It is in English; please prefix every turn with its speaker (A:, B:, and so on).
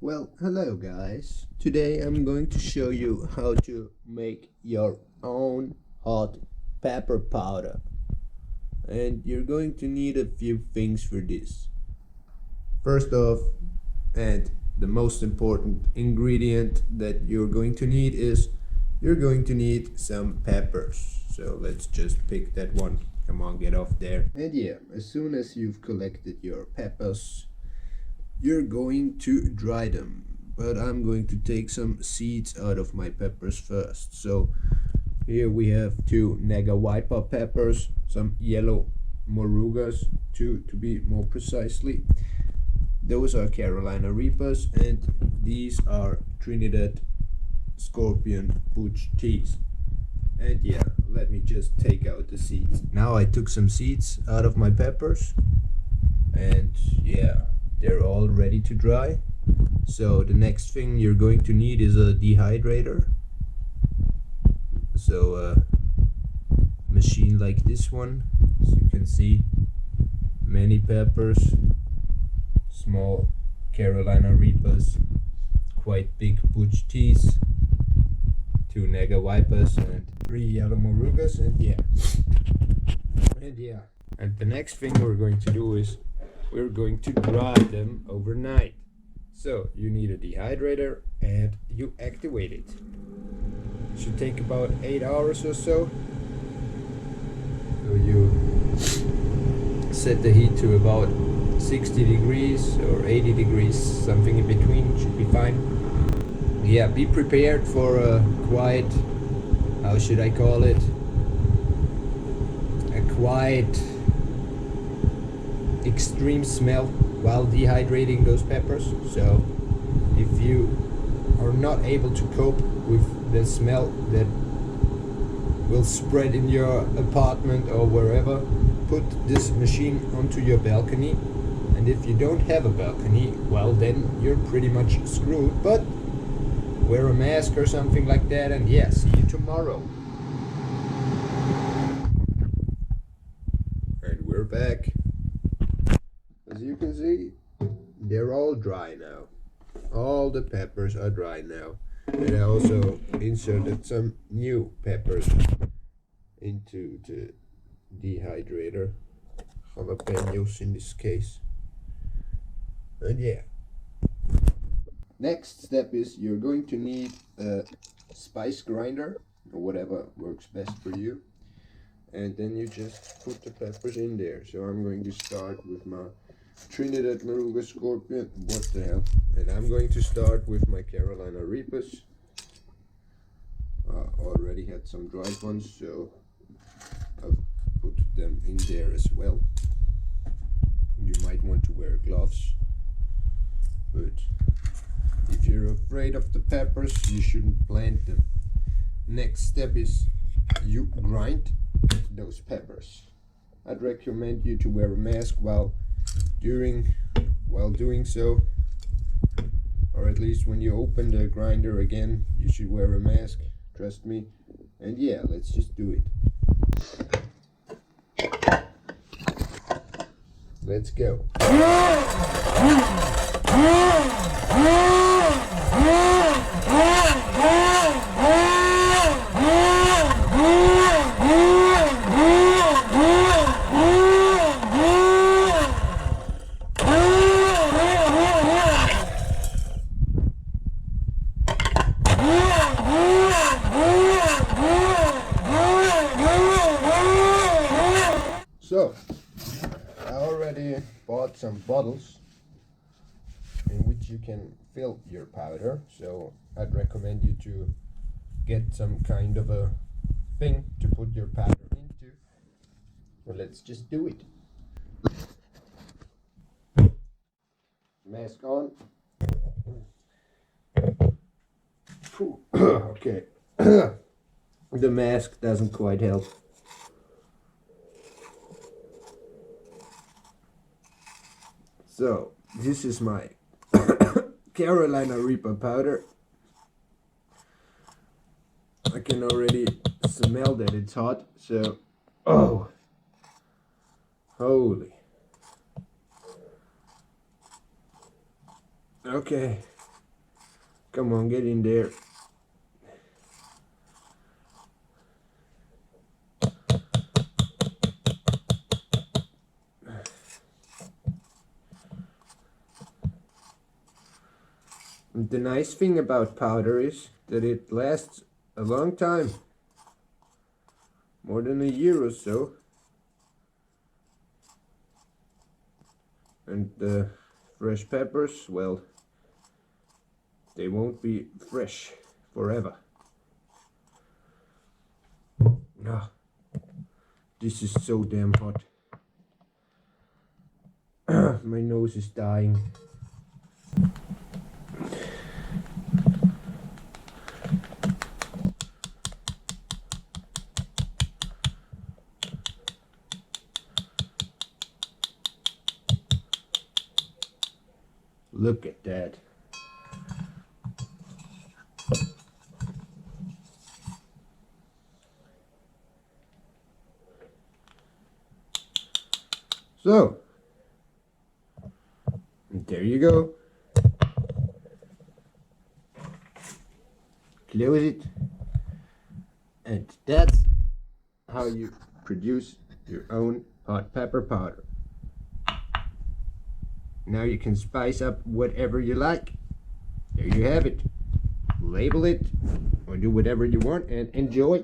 A: Well, hello guys. Today I'm going to show you how to make your own hot pepper powder. And you're going to need a few things for this. First off, and the most important ingredient that you're going to need is you're going to need some peppers. So let's just pick that one. Come on, get off there. And yeah, as soon as you've collected your peppers, you're going to dry them, but I'm going to take some seeds out of my peppers first. So here we have two Nega Wiper peppers, some yellow morugas, two to be more precisely. Those are Carolina Reapers, and these are Trinidad Scorpion Butch teas. And yeah, let me just take out the seeds. Now I took some seeds out of my peppers, and yeah, they're all ready to dry. So the next thing you're going to need is a dehydrator. So a machine like this one, as you can see, many peppers, small Carolina Reapers, quite big Butch teas, two Nega Wipers, and three yellow morugas, and and the next thing we're going to do is we're going to dry them overnight. So you need a dehydrator and you activate it. It should take about 8 hours or so. So you set the heat to about 60 degrees or 80 degrees, something in between, should be fine. Yeah, be prepared for a quiet, how should I call it? A quiet extreme smell while dehydrating those peppers. So if you are not able to cope with the smell that will spread in your apartment or wherever, put this machine onto your balcony. And if you don't have a balcony, well, then you're pretty much screwed, but wear a mask or something like that. And yeah, see you tomorrow. And we're back. As you can see, they're all dry now. All the peppers are dry now. And I also inserted some new peppers into the dehydrator. Jalapenos in this case. And yeah. Next step is you're going to need a spice grinder, or whatever works best for you. And then you just put the peppers in there. So I'm going to start with my Trinidad Moruga Scorpion, what the hell, and I'm going to start with my Carolina Reapers. Already had some dried ones, so I've put them in there as well. You might want to wear gloves, but if you're afraid of the peppers, you shouldn't plant them. Next step is you grind those peppers. I'd recommend you to wear a mask while doing so, or at least when you open the grinder again, you should wear a mask, trust me. And yeah, let's just do it. Let's go. So, I already bought some bottles in which you can fill your powder, so I'd recommend you to get some kind of a thing to put your powder into. Well, let's just do it. Mask on. Okay. The mask doesn't quite help. So, this is my Carolina Reaper powder. I can already smell that it's hot, so, oh, holy. Okay, Come on, get in there. The nice thing about powder is that it lasts a long time, more than a year or so, and the fresh peppers, well, they won't be fresh forever. Ah, this is so damn hot. My nose is dying. Look at that. So, there you go. Close it. And that's how you produce your own hot pepper powder. Now you can spice up whatever you like. There you have it. Label it or do whatever you want and enjoy.